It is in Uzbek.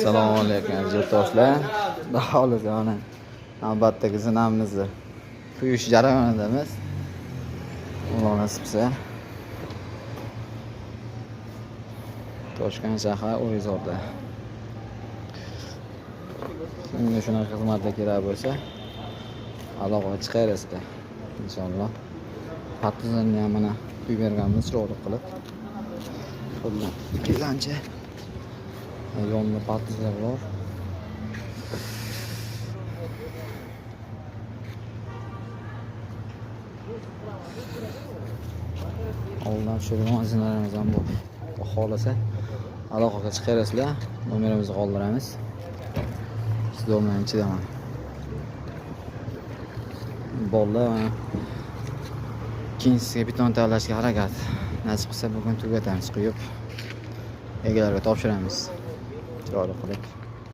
Assalomu alaykum yurtdoshlar. Aholiga mana navbatdagi zinamizni quyish jarayonidamiz. Alloh nasib qilsa. Toshkent shahar O'yizorda. Kimga shunaqa xizmatlar kerak bo'lsa, aloqa chiqarasizlar. Inshaalloh. Partizanni ham mana quyib berganmiz chiroyli qilib. Qo'ldan kelgancha. Yonda partizlar bor. Oldin tushirgan zinlarimiz ham bor. Xohlasa aloqaga chiqarasizlar. Nomerimizni qoldiramiz. Siz bilan chidaman. Bolalar keyin sizga biton tanlashga harakat. Nasib qilsa bugun tugatamiz, quyib egalariga topshiramiz. Chiroyli qilib.